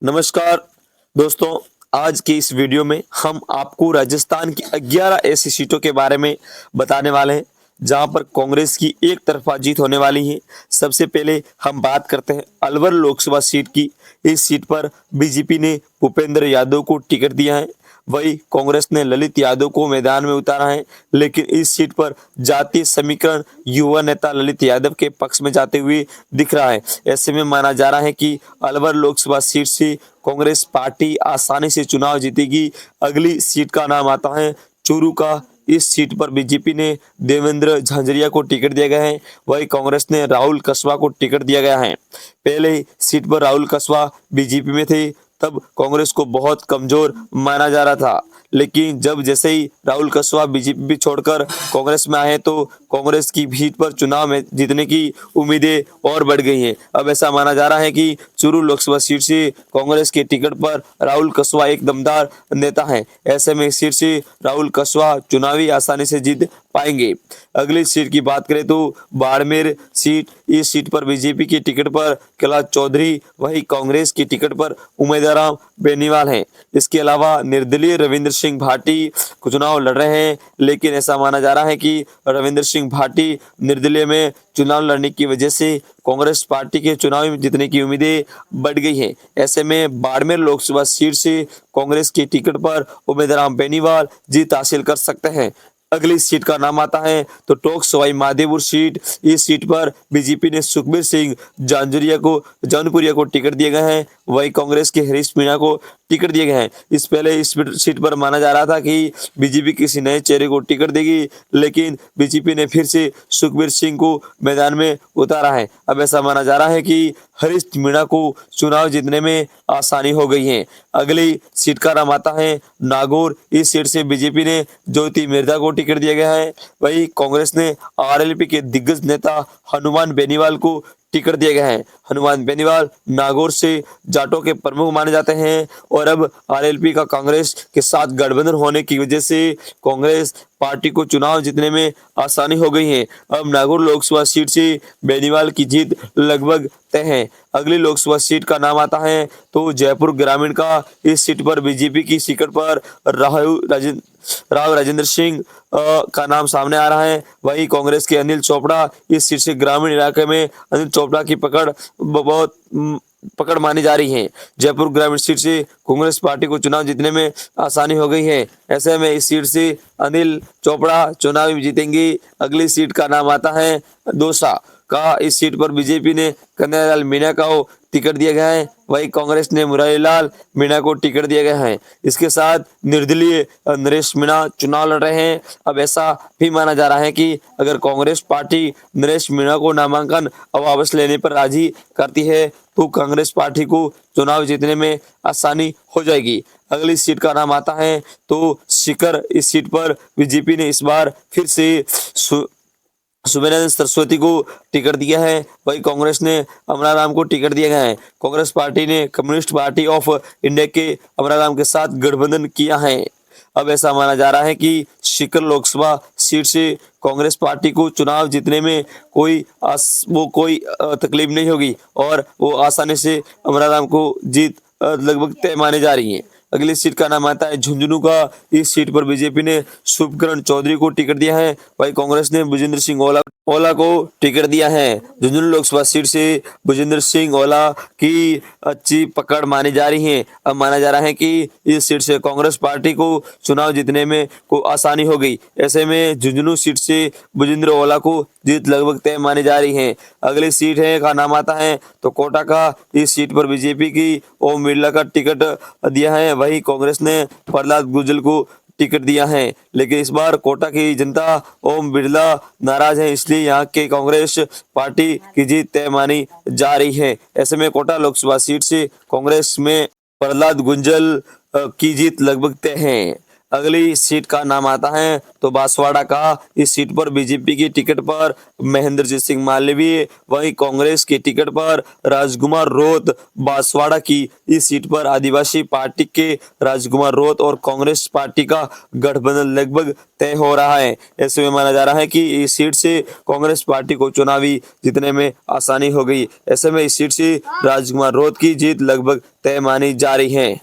नमस्कार दोस्तों। आज की इस वीडियो में हम आपको राजस्थान की 11 ऐसी सीटों के बारे में बताने वाले हैं जहां पर कांग्रेस की एक तरफा जीत होने वाली है। सबसे पहले हम बात करते हैं अलवर लोकसभा सीट की। इस सीट पर बीजेपी ने भूपेंद्र यादव को टिकट दिया है, वही कांग्रेस ने ललित यादव को मैदान में उतारा है। लेकिन इस सीट पर जातीय समीकरण युवा नेता ललित यादव के पक्ष में जाते हुए दिख रहा है। ऐसे में माना जा रहा है कि अलवर लोकसभा सीट से कांग्रेस पार्टी आसानी से चुनाव जीतेगी। अगली सीट का नाम आता है चूरू का। इस सीट पर बीजेपी ने देवेंद्र झांझरिया को टिकट दिया गया है, वही कांग्रेस ने राहुल कसवा को टिकट दिया गया है। पहले सीट पर राहुल कसवा बीजेपी में थे, तब कांग्रेस को बहुत कमजोर माना जा रहा था। लेकिन जब जैसे ही राहुल कसवा बीजेपी भी छोड़कर कांग्रेस में आए तो कांग्रेस की सीट पर चुनाव में जीतने की उम्मीदें और बढ़ गई हैं। अब ऐसा माना जा रहा है कि चूरू लोकसभा सीट से कांग्रेस के टिकट पर राहुल कसवा एक दमदार नेता है। ऐसे में इस सीट से राहुल कसवा चुनावी आसानी से जीत पाएंगे। अगली सीट की बात करें तो बाड़मेर सीट। इस सीट पर बीजेपी की टिकट पर कैलाश चौधरी, वही कांग्रेस की टिकट पर उम्मीदवार बेनीवाल हैं। इसके अलावा निर्दलीय रविंद्र सिंह भाटी चुनाव लड़ रहे हैं, लेकिन ऐसा माना जा रहा है कि रविंद्र सिंह भाटी निर्दलीय में चुनाव लड़ने की वजह से कांग्रेस पार्टी के चुनाव में जीतने की उम्मीदें बढ़ गई हैं। ऐसे में बाड़मेर लोकसभा सीट से कांग्रेस की टिकट पर उम्मीदवार बेनीवाल जीत हासिल कर सकते हैं। अगली सीट का नाम आता है तो टोंक सवाई माधोपुर सीट। इस सीट पर बीजेपी ने सुखबीर सिंह जौनपुरिया को टिकट दिए गए हैं, वही कांग्रेस के हरीश मीणा को टिकट दिए गए हैं। इस सीट पर माना जा रहा था कि बीजेपी किसी नए चेहरे को टिकट देगी, लेकिन बीजेपी ने फिर से सुखबीर सिंह को मैदान में उतारा है। अब ऐसा माना जा रहा है कि हरीश मीणा को चुनाव जीतने में आसानी हो गई है। अगली सीट का नाम आता है नागौर। इस सीट से बीजेपी ने ज्योति मिर्धा को टिकट दिया गया है, वही कांग्रेस ने आरएलपी के दिग्गज नेता हनुमान बेनीवाल को टिकट दिया गया है। हनुमान बेनीवाल नागौर से जाटों के प्रमुख माने जाते हैं और अब आरएलपी का कांग्रेस के साथ गठबंधन होने की वजह से कांग्रेस पार्टी को चुनाव जीतने में आसानी हो गई है। अब नागौर लोकसभा सीट से बेनीवाल की जीत लगभग तय है। अगली लोकसभा सीट का नाम आता है तो जयपुर ग्रामीण का। इस सीट पर बीजेपी की टिकट पर राव राजेंद्र सिंह का नाम सामने आ रहा है, वही कांग्रेस के अनिल चोपड़ा। इस सीट से ग्रामीण इलाके में अनिल चोपड़ा की बहुत पकड़ मानी जा रही है। जयपुर ग्रामीण सीट से कांग्रेस पार्टी को चुनाव जीतने में आसानी हो गई है। ऐसे में इस सीट से अनिल चोपड़ा चुनाव जीतेंगे। अगली सीट का नाम आता है दौसा का। इस सीट पर बीजेपी ने कन्हैयालाल मीणा को टिकट दिया गया है, वही कांग्रेस ने मुरारीलाल मीणा को टिकट दिया गया है। इसके साथ निर्दलीय नरेश मीणा चुनाव लड़ रहे हैं। अब ऐसा भी माना जा रहा है कि अगर कांग्रेस पार्टी नरेश मीणा को नामांकन वापस लेने पर राजी करती है तो कांग्रेस पार्टी को चुनाव जीतने में आसानी हो जाएगी। अगली सीट का नाम आता है तो सीकर। इस सीट पर बीजेपी ने इस बार फिर से सुमेरन सरस्वती को टिकट दिया है, वही कांग्रेस ने अमराराम को टिकट दिया गया है। कांग्रेस पार्टी ने कम्युनिस्ट पार्टी ऑफ इंडिया के अमराराम के साथ गठबंधन किया है। अब ऐसा माना जा रहा है कि सीकर लोकसभा सीट से कांग्रेस पार्टी को चुनाव जीतने में कोई तकलीफ नहीं होगी और वो आसानी से अमराराम को जीत लगभग तय मानी जा रही है। अगली सीट का नाम आता है झुंझुनू का। इस सीट पर बीजेपी ने शुभकरण चौधरी को टिकट दिया है, वही कांग्रेस ने भुजेंद्र सिंह ओला को टिकट दिया है। झुंझुनू लोकसभा सीट से भुजेंद्र सिंह ओला की अच्छी पकड़ मानी जा रही है। अब माना जा रहा है कि इस सीट से कांग्रेस पार्टी को चुनाव जीतने में को आसानी हो गई। ऐसे में झुंझुनू सीट से भुजेंद्र ओला को जीत लगभग तय मानी जा रही है। अगली सीट है का नाम आता है तो कोटा का। इस सीट पर बीजेपी की ओम बिरला का टिकट दिया है, वही कांग्रेस ने प्रहलाद गुज्जल को टिकट दिया है। लेकिन इस बार कोटा की जनता ओम बिरला नाराज है, इसलिए यहाँ के कांग्रेस पार्टी की जीत तय मानी जा रही है। ऐसे में कोटा लोकसभा सीट से कांग्रेस में प्रहलाद गुज्जल की जीत लगभग तय है। अगली सीट का नाम आता है तो बांसवाड़ा का। इस सीट पर बीजेपी की टिकट पर महेंद्रजीत सिंह मालवीय, वहीं कांग्रेस की टिकट पर राजकुमार रोत। बांसवाड़ा की इस सीट पर आदिवासी पार्टी के राजकुमार रोत और कांग्रेस पार्टी का गठबंधन लगभग तय हो रहा है। ऐसे में माना जा रहा है कि इस सीट से कांग्रेस पार्टी को चुनावी जीतने में आसानी हो गई। ऐसे में इस सीट से राजकुमार रोत की जीत लगभग तय मानी जा रही है।